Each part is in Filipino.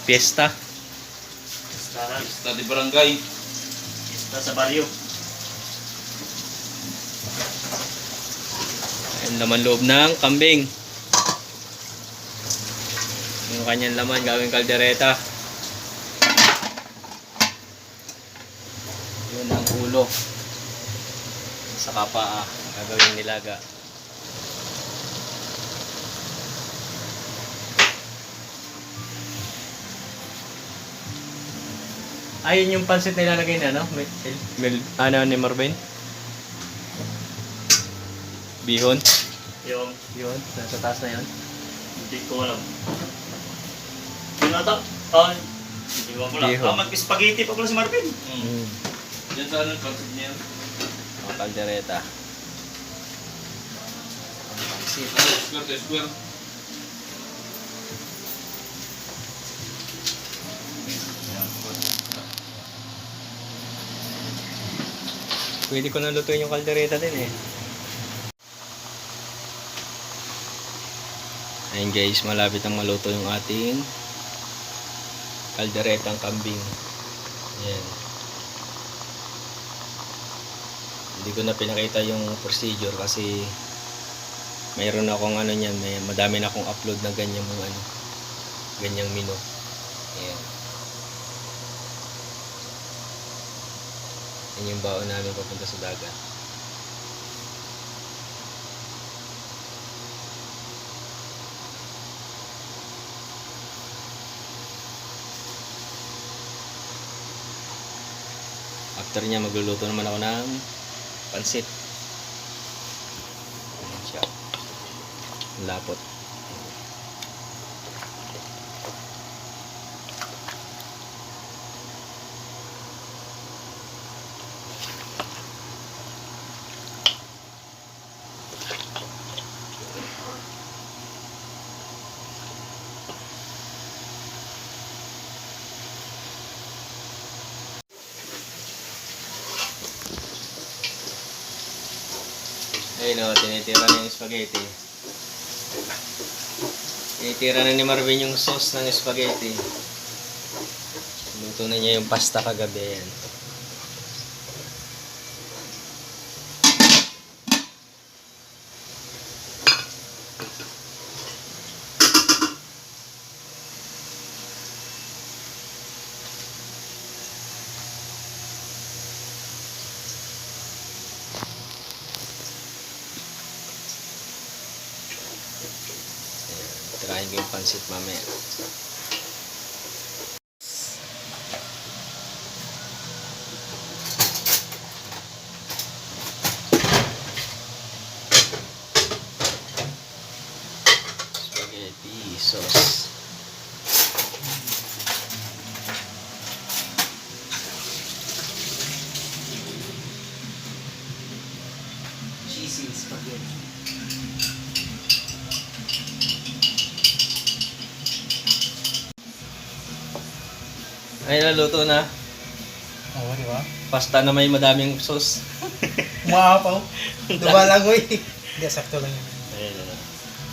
Fiesta. Fiesta di barangay. Fiesta sa baryo. Ayan, laman loob ng kambing. Yung kanyang laman gawing kaldereta. Yun ang ulo. Saka paa gagawing nilaga. Ayun yung pansit na ilalagay na, no? Ano ni Marvin? Bihon? Yung, Yun, nasa taas na yun. hindi ko alam. Yung ata, hindi ko alam. Bihon. Mag-spaghetti pa pala si Marvin. Diyan sa ano, pansit niya. Ang kaldereta. Square to square. Pwede ko na lutuin yung kaldereta din eh. Ayun guys, malapit ang maluto yung ating kalderetang kambing. Ayan. Hindi ko na pinakita yung procedure kasi mayroon akong ano niyan, madami na akong upload na ganyang mga ano, ganyang menu. Ayan. Yan yung baon namin papunta sa dagat. After niya magluluto naman ako ng pansit. Ayan siya. Lapot. Ayun o, tinitira na yung spaghetti. Tinitira na ni Marvin yung sauce ng spaghetti. Luto na niya yung pasta kagabi. Yan. Tirahin ko yung pansit mamaya. Spaghetti sauce. Cheesy spaghetti. Ay, naluto na. Oo, di ba? Pasta na may madaming sauce. Umaapaw. Lumalagoy. Hindi, sakto lang yun. Ayun na.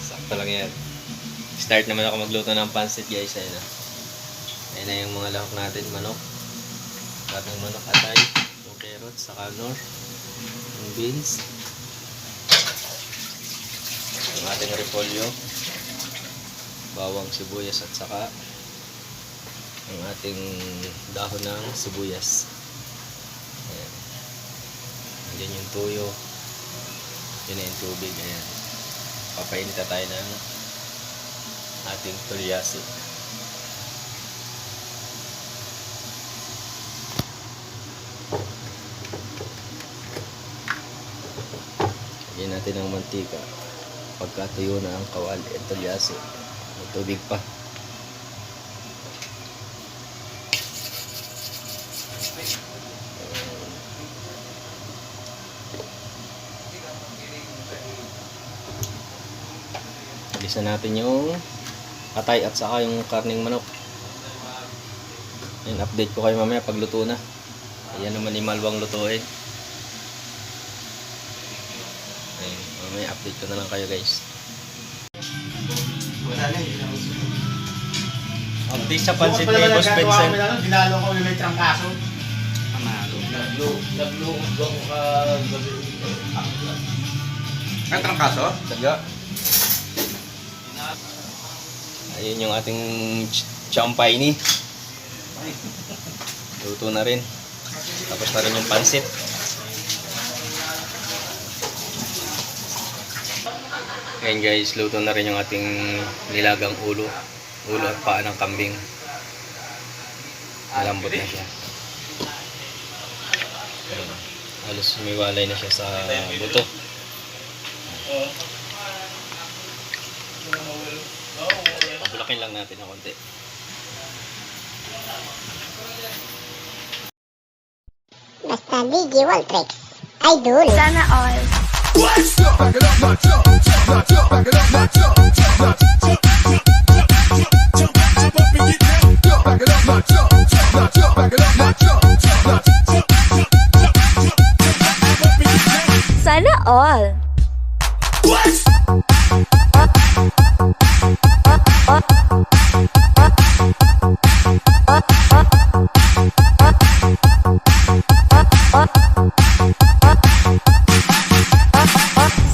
Sakto lang yan. Start naman ako magluto ng pansit guys. Ayun na. Ayun na yung mga lahok natin. Manok. Batang manok, atay. Yung carrots, saka nor. Yung beans. Yung ating repolyo. Bawang sibuyas at saka ang ating dahon ng sibuyas. Ayan. Andiyan yung tuyo. Yun na yung tubig. Ayan. Papainita tayo ng ating tulyasi. Lagyan natin ng mantika. Pagkatuyo na ang kawali at tulyasi. May tubig pa. Gisa natin yung atay at saka yung karning manok. Ayan, update ko kayo mamaya pag luto na. Ayan naman ni Malwang lutuin. Ayan, mamaya update ko na lang kayo guys. Wala na, hindi na uso. Update sa pansit ni Boss Benson. Dinalo ko yung may trangkaso. Nagluog ako ka gabi. May trangkaso? Taga. Ayun yung ating champay ni. Luto na rin. Tapos na rin yung pansit. Ngayon guys, luto na rin yung ating nilagang ulo. Ulo at paa ng kambing. Malambot na siya. Ayun. Halos sumiwalay na siya sa buto. Pabulakin lang natin ng konti. Basta Digi Waltrex. Idol. Sana all. Sana all.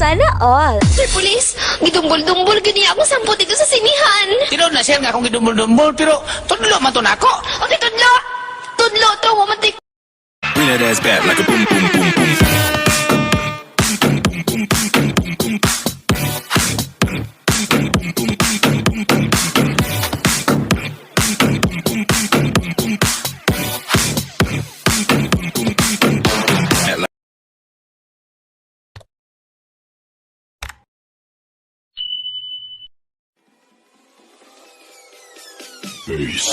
Sana all. Sir Police, gidumbol-dumbol gini ako sampo dito sa sinihan. Tinod na siya nga akong gidumbol-dumbol, pero tudlo man to nako. Okay, tudlo! Tudlo to, wamantik. Bring that ass back like a boom, boom, boom, boom. Peace.